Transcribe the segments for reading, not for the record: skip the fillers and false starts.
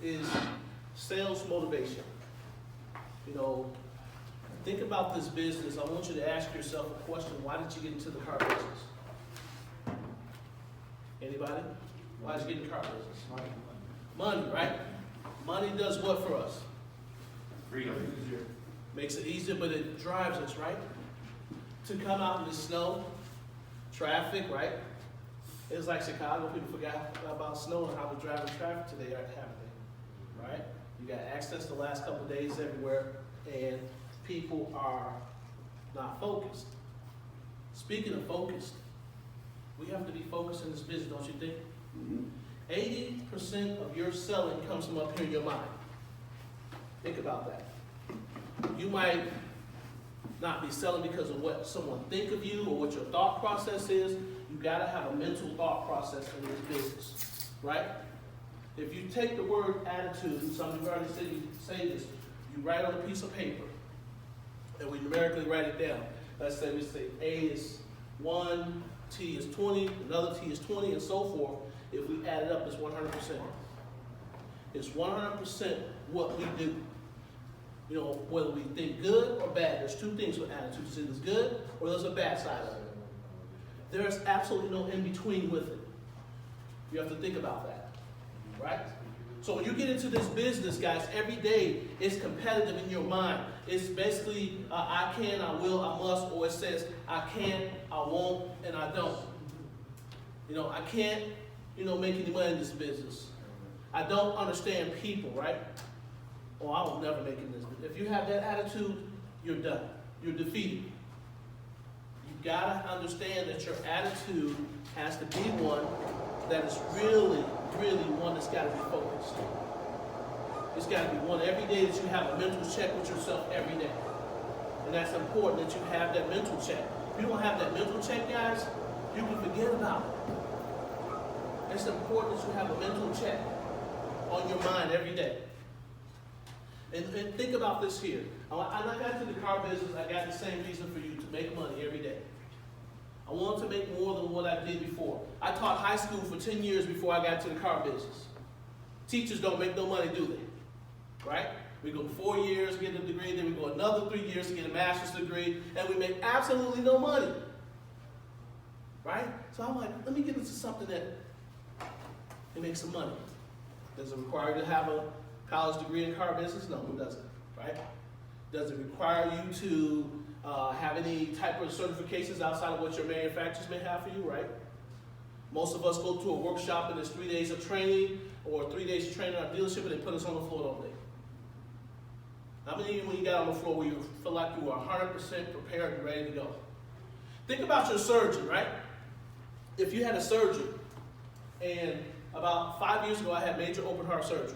is sales motivation. You know, think about this business. I want you to ask yourself a question. Why did you get into the car business? Anybody? Why did you get into the car business? Money, right? Money does what for us? Freedom. Makes it easier, but it drives us, right? To come out in the snow, traffic, right? It's like Chicago, people forgot about snow and how we're driving traffic today, haven't they? Right? You got access the last couple of days everywhere, and people are not focused. Speaking of focused, we have to be focused in this business, don't you think? 80% of your selling comes from up here in your mind. Think about that. You might not be selling because of what someone think of you or what your thought process is. You gotta have a mental thought process in this business, right? If you take the word attitude, some of you already said you say this, you write on a piece of paper, and we numerically write it down. Let's say we say A is 1, T is 20, another T is 20, and so forth. If we add it up, it's 100%. It's 100% what we do. You know, whether we think good or bad. There's two things with attitude. It's either good or there's a bad side of it. There's absolutely no in between with it. You have to think about that, right? So when you get into this business, guys, every day it's competitive in your mind. It's basically I can, I will, I must, or it says I can, I won't, and I don't. You know, I can't, make any money in this business. I don't understand people, right? Oh, I will never make it in this business. If you have that attitude, you're done. You're defeated. You gotta understand that your attitude has to be one that is really, really one that's gotta be focused. It's gotta be one every day that you have a mental check with yourself every day. And that's important that you have that mental check. If you don't have that mental check, guys, you can forget about it. It's important that you have a mental check on your mind every day. And think about this here. When I got into the car business, I got the same reason for you, to make money every day. I wanted to make more than what I did before. I taught high school for 10 years before I got to the car business. Teachers don't make no money, do they? Right? We go 4 years, get a degree, then we go another 3 years to get a master's degree, and we make absolutely no money. Right? So I'm like, let me get into something that it makes some money. Does it require you to have a college degree in car business? No, it doesn't, right? Does it require you to have any type of certifications outside of what your manufacturers may have for you, right? Most of us go to a workshop and there's 3 days of training or 3 days of training at our dealership and they put us on the floor all day. How many of you, when you got on the floor, where you feel like you were 100% prepared and ready to go? Think about your surgeon, right? If you had a surgeon, and about 5 years ago I had major open heart surgery.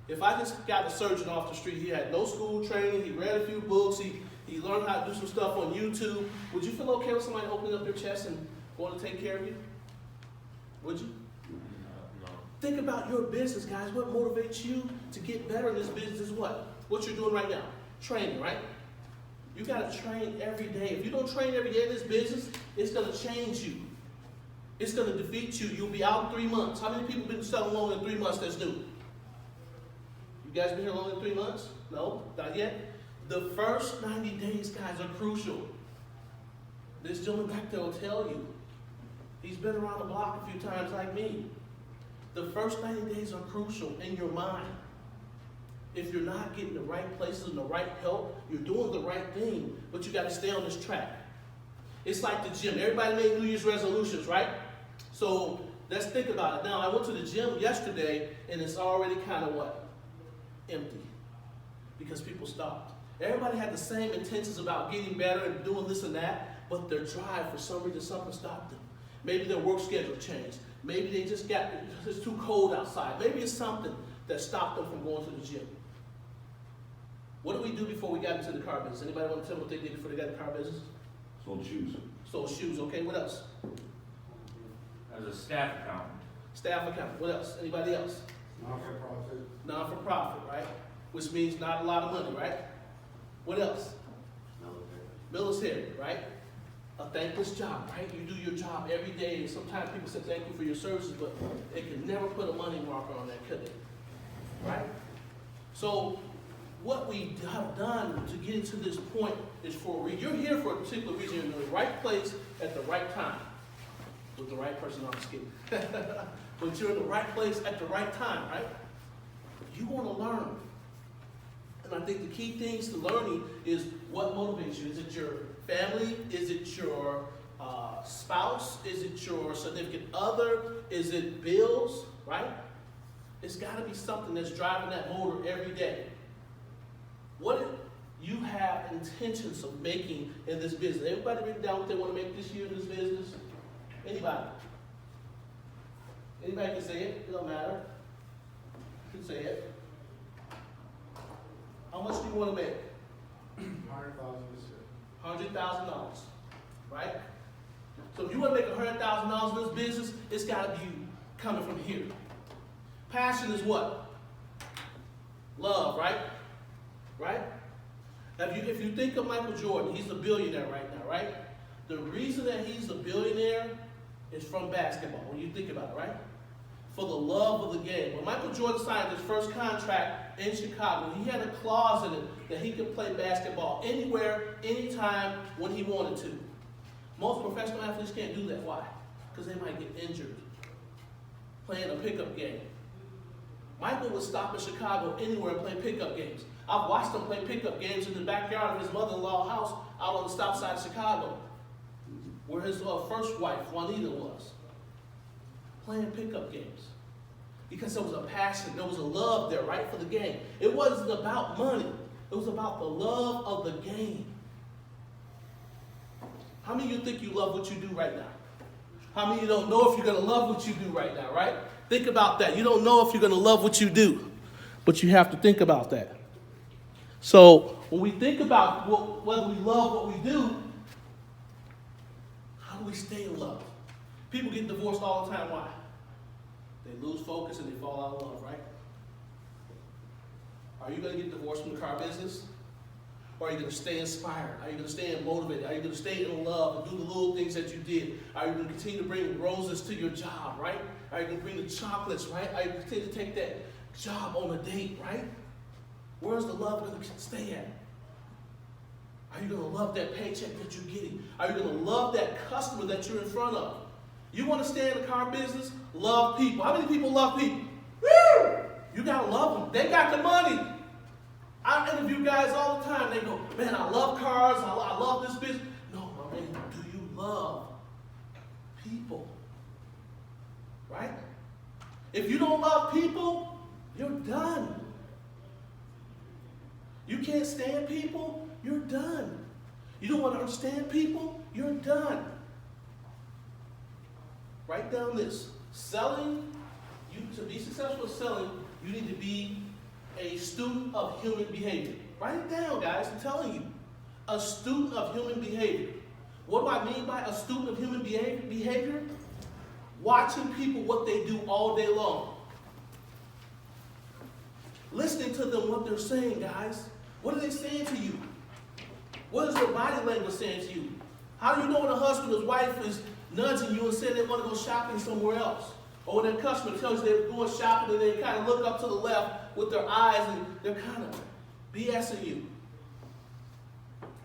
If I just got a surgeon off the street, he had no school training, he read a few books, he learned how to do some stuff on YouTube, would you feel okay with somebody opening up their chest and going to take care of you? Would you? No. Think about your business, guys. What motivates you to get better in this business is what? What you're doing right now. Training, right? You got to train every day. If you don't train every day in this business, it's going to change you. It's going to defeat you. You'll be out in 3 months. How many people have been selling longer than 3 months that's new? You guys been here longer than 3 months? No, not yet. The first 90 days, guys, are crucial. This gentleman back there will tell you. He's been around the block a few times like me. The first 90 days are crucial in your mind. If you're not getting the right places and the right help, you're doing the right thing, but you got to stay on this track. It's like the gym. Everybody made New Year's resolutions, right? So let's think about it. Now, I went to the gym yesterday, and it's already kind of what? Empty. Because people stopped. Everybody had the same intentions about getting better and doing this and that, but their drive, for some reason, something stopped them. Maybe their work schedule changed. Maybe they just it's too cold outside. Maybe it's something that stopped them from going to the gym. What did we do before we got into the car business? Anybody want to tell me what they did before they got into the car business? Sold shoes. Sold shoes, okay, what else? As a staff accountant. Staff accountant, what else? Anybody else? Non-for-profit. Non-for-profit, right? Which means not a lot of money, right? What else? Military, right? A thankless job, right? You do your job every day, and sometimes people say thank you for your services, but they can never put a money marker on that, could they? right? So what we have done to get to this point is you're here for a particular reason. You're in the right place at the right time with the right person on the scheme. But you're in the right place at the right time, right? You want to learn. And I think the key things to learning is what motivates you. Is it your family? Is it your spouse? Is it your significant other? Is it bills, right? It's got to be something that's driving that motor every day. What do you have intentions of making in this business? Everybody written down what they want to make this year in this business? Anybody? Anybody can say it. It don't matter. You can say it. How much do you want to make? $100,000. $100,000, right? So if you want to make $100,000 in this business, it's got to be coming from here. Passion is what? Love, right? Right? Now, if you think of Michael Jordan, he's a billionaire right now, right? The reason that he's a billionaire is from basketball, when you think about it, right? For the love of the game. When Michael Jordan signed his first contract in Chicago, he had a clause in it that he could play basketball anywhere, anytime, when he wanted to. Most professional athletes can't do that. Why? Because they might get injured playing a pickup game. Michael would stop in Chicago anywhere and play pickup games. I've watched him play pickup games in the backyard of his mother-in-law's house out on the south side of Chicago, where his first wife, Juanita, was. Playing pickup games. Because there was a passion, there was a love there, right, for the game. It wasn't about money. It was about the love of the game. How many of you think you love what you do right now? How many of you don't know if you're going to love what you do right now, right? Think about that. You don't know if you're going to love what you do, but you have to think about that. So when we think about whether we love what we do, how do we stay in love? People get divorced all the time. Why? They lose focus and they fall out of love, right? Are you going to get divorced from the car business? Or are you going to stay inspired? Are you going to stay motivated? Are you going to stay in love and do the little things that you did? Are you going to continue to bring roses to your job, right? Are you going to bring the chocolates, right? Are you going to continue to take that job on a date, right? Where's the love going to stay at? Are you going to love that paycheck that you're getting? Are you going to love that customer that you're in front of? You want to stay in the car business? Love people. How many people love people? Woo! You got to love them. They got the money. I interview guys all the time. They go, man, I love cars. I love this business. No, my man, do you love people? Right? If you don't love people, you're done. You can't stand people, you're done. You don't want to understand people, you're done. Write down this. Selling, to be successful at selling, you need to be a student of human behavior. Write it down, guys. I'm telling you. A student of human behavior. What do I mean by a student of human behavior? Watching people what they do all day long. Listening to them, what they're saying, guys. What are they saying to you? What is their body language saying to you? How do you know when a husband or wife is nudging you and saying they want to go shopping somewhere else? Or when a customer tells you they're going shopping and they kind of look up to the left with their eyes and they're kind of BSing you.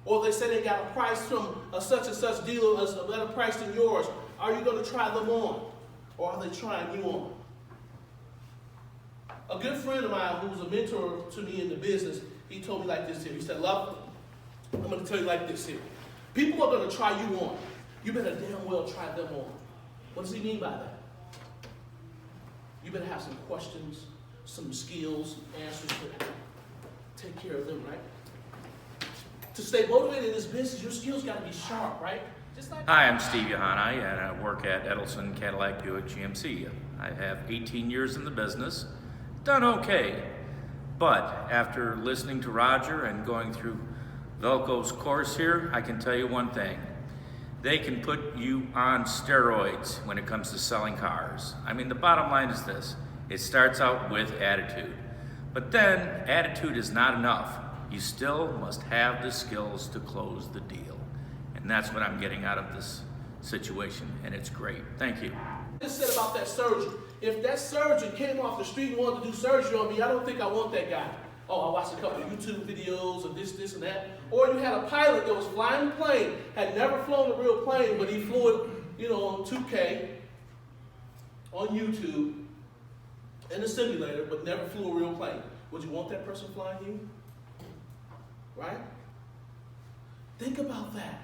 Or they say they got a price from a such and such dealer that's a better price than yours. Are you going to try them on? Or are they trying you on? A good friend of mine who was a mentor to me in the business, he told me like this here. He said, love, I'm going to tell you like this here. People are going to try you on. You better damn well try them on. What does he mean by that? You better have some questions, some skills, some answers to take care of them, right? To stay motivated in this business, your skills got to be sharp, right? Just like Hi, I'm Steve Yohana, and I work at Edelson Cadillac Buick GMC. I have 18 years in the business, done okay. But after listening to Roger and going through Velco's course here, I can tell you one thing. They can put you on steroids when it comes to selling cars. I mean, the bottom line is this. It starts out with attitude. But then, attitude is not enough. You still must have the skills to close the deal. And that's what I'm getting out of this situation, and it's great. Thank you. Just said about that surgeon. If that surgeon came off the street and wanted to do surgery on me, I don't think I want that guy. Oh, I watched a couple of YouTube videos of this, and that. Or you had a pilot that was flying a plane, had never flown a real plane, but he flew it, on 2K, on YouTube, in a simulator, but never flew a real plane. Would you want that person flying you? Right? Think about that.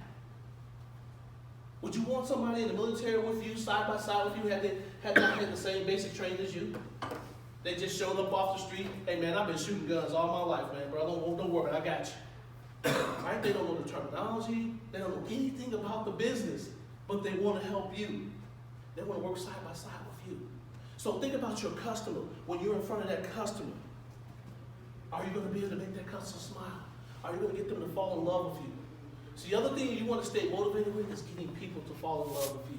Would you want somebody in the military with you, side by side with you, had not had the same basic training as you? They just showed up off the street. Hey man, I've been shooting guns all my life, man, bro. Don't worry, I got you. Right? They don't know the terminology. They don't know anything about the business, but they want to help you. They want to work side by side with you. So think about your customer. When you're in front of that customer, are you going to be able to make that customer smile? Are you going to get them to fall in love with you? So the other thing you want to stay motivated with is getting people to fall in love with you.